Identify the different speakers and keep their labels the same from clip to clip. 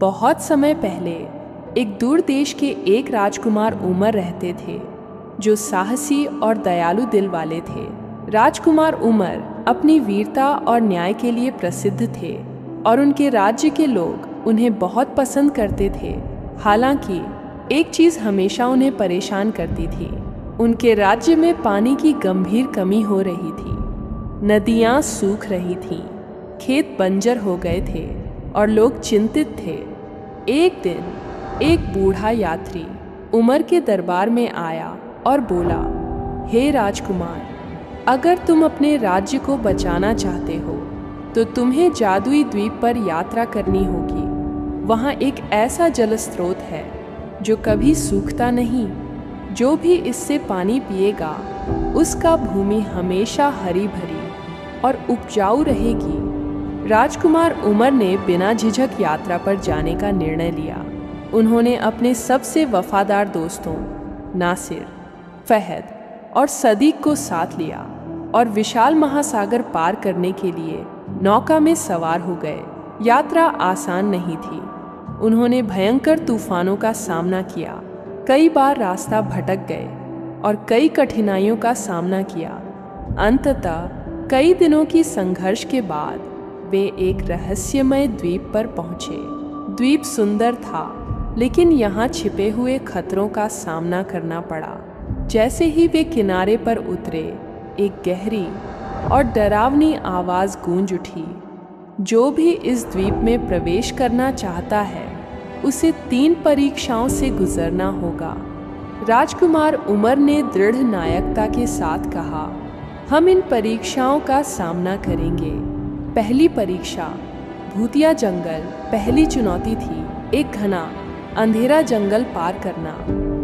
Speaker 1: बहुत समय पहले एक दूर देश के एक राजकुमार उमर रहते थे जो साहसी और दयालु दिल वाले थे। राजकुमार उमर अपनी वीरता और न्याय के लिए प्रसिद्ध थे और उनके राज्य के लोग उन्हें बहुत पसंद करते थे। हालांकि एक चीज हमेशा उन्हें परेशान करती थी। उनके राज्य में पानी की गंभीर कमी हो रही थी। नदियां सूख रही थीं, खेत बंजर हो गए थे और लोग चिंतित थे। एक दिन एक बूढ़ा यात्री उमर के दरबार में आया और बोला, हे राजकुमार, अगर तुम अपने राज्य को बचाना चाहते हो तो तुम्हें जादुई द्वीप पर यात्रा करनी होगी। वहाँ एक ऐसा जल स्रोत है जो कभी सूखता नहीं। जो भी इससे पानी पिएगा उसका भूमि हमेशा हरी भरी और उपजाऊ रहेगी। राजकुमार उमर ने बिना झिझक यात्रा पर जाने का निर्णय लिया। उन्होंने अपने सबसे वफादार दोस्तों नासिर, फहद और सदीक को साथ लिया और विशाल महासागर पार करने के लिए नौका में सवार हो गए। यात्रा आसान नहीं थी। उन्होंने भयंकर तूफानों का सामना किया, कई बार रास्ता भटक गए और कई कठिनाइयों का सामना किया। अंततः कई दिनों की संघर्ष के बाद वे एक रहस्यमय द्वीप पर पहुंचे। द्वीप सुंदर था, लेकिन यहाँ छिपे हुए खतरों का सामना करना पड़ा। जैसे ही वे किनारे पर उतरे, एक गहरी और डरावनी आवाज़ गूंज उठी। जो भी इस द्वीप में प्रवेश करना चाहता है उसे 3 परीक्षाओं से गुजरना होगा। राजकुमार उमर ने दृढ़ नायकता के साथ कहा, हम इन परीक्षाओं का सामना करेंगे। पहली परीक्षा, भूतिया जंगल। पहली चुनौती थी एक घना अंधेरा जंगल पार करना।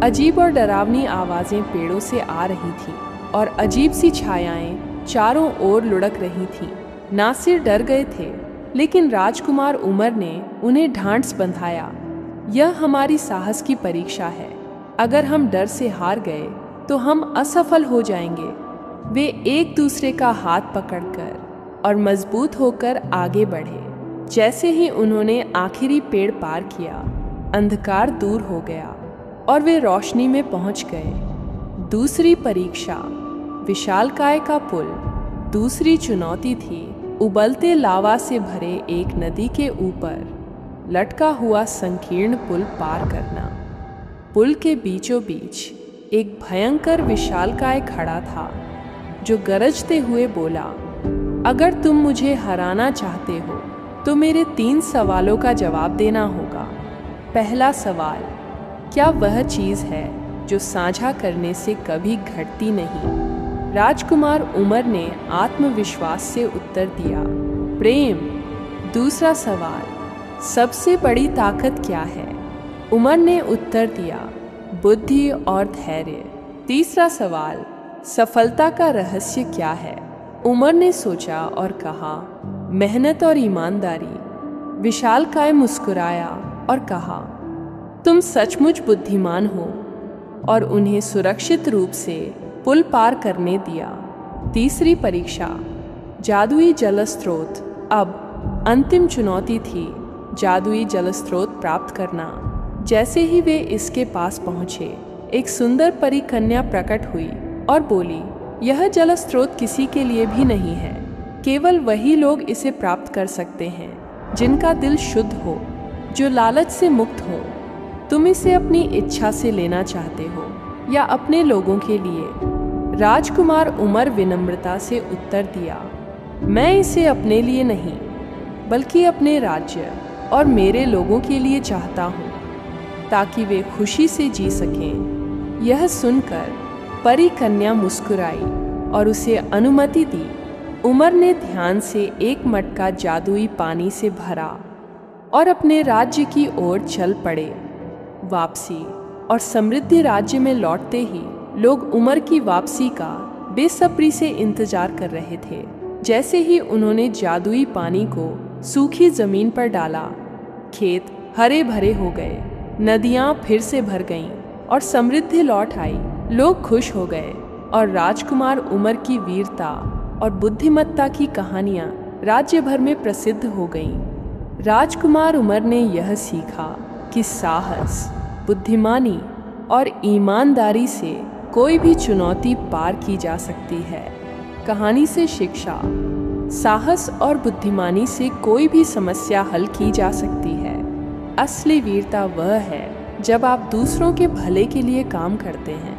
Speaker 1: अजीब और डरावनी आवाज़ें पेड़ों से आ रही थीं और अजीब सी छायाएं चारों ओर लुढ़क रही थीं। नासिर डर गए थे, लेकिन राजकुमार उमर ने उन्हें ढांढस बंधाया। यह हमारी साहस की परीक्षा है। अगर हम डर से हार गए तो हम असफल हो जाएंगे। वे एक दूसरे का हाथ पकड़कर और मजबूत होकर आगे बढ़े। जैसे ही उन्होंने आखिरी पेड़ पार किया, अंधकार दूर हो गया और वे रोशनी में पहुंच गए। दूसरी परीक्षा, विशालकाय का पुल। दूसरी चुनौती थी उबलते लावा से भरे एक नदी के ऊपर लटका हुआ संकीर्ण पुल पार करना। पुल के बीचों बीच एक भयंकर विशालकाय खड़ा था जो गरजते हुए बोला, अगर तुम मुझे हराना चाहते हो तो मेरे 3 सवालों का जवाब देना होगा। पहला सवाल, क्या वह चीज़ है जो साझा करने से कभी घटती नहीं? राजकुमार उमर ने आत्मविश्वास से उत्तर दिया, प्रेम। दूसरा सवाल, सबसे बड़ी ताकत क्या है? उमर ने उत्तर दिया, बुद्धि और धैर्य। तीसरा सवाल, सफलता का रहस्य क्या है? उमर ने सोचा और कहा, मेहनत और ईमानदारी। विशालकाय मुस्कुराया और कहा, तुम सचमुच बुद्धिमान हो, और उन्हें सुरक्षित रूप से पुल पार करने दिया। तीसरी परीक्षा, जादुई जल स्रोत। अब अंतिम चुनौती थी जादुई जल स्रोत प्राप्त करना। जैसे ही वे इसके पास पहुंचे, एक सुंदर परी कन्या प्रकट हुई और बोली, यह जल स्रोत किसी के लिए भी नहीं है। केवल वही लोग इसे प्राप्त कर सकते हैं जिनका दिल शुद्ध हो, जो लालच से मुक्त हो। तुम इसे अपनी इच्छा से लेना चाहते हो या अपने लोगों के लिए? राजकुमार उमर विनम्रता से उत्तर दिया, मैं इसे अपने लिए नहीं बल्कि अपने राज्य और मेरे लोगों के लिए चाहता हूँ, ताकि वे खुशी से जी सकें। यह सुनकर परी कन्या मुस्कुराई और उसे अनुमति दी। उमर ने ध्यान से एक मटका जादुई पानी से भरा और अपने राज्य की ओर चल पड़े। वापसी और समृद्धि राज्य में लौटते ही लोग उमर की वापसी का बेसब्री से इंतजार कर रहे थे। जैसे ही उन्होंने जादुई पानी को सूखी जमीन पर डाला, खेत हरे भरे हो गए, नदियां फिर से भर गईं और समृद्धि लौट आई। लोग खुश हो गए और राजकुमार उमर की वीरता और बुद्धिमत्ता की कहानियां राज्य भर में प्रसिद्ध हो गईं। राजकुमार उमर ने यह सीखा कि साहस, बुद्धिमानी और ईमानदारी से कोई भी चुनौती पार की जा सकती है। कहानी से शिक्षा: साहस और बुद्धिमानी से कोई भी समस्या हल की जा सकती है। असली वीरता वह है जब आप दूसरों के भले के लिए काम करते हैं।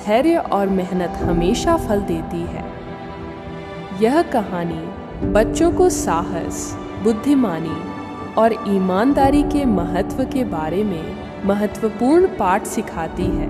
Speaker 1: धैर्य और मेहनत हमेशा फल देती है। यह कहानी बच्चों को साहस, बुद्धिमानी और ईमानदारी के महत्व के बारे में महत्वपूर्ण पाठ सिखाती है।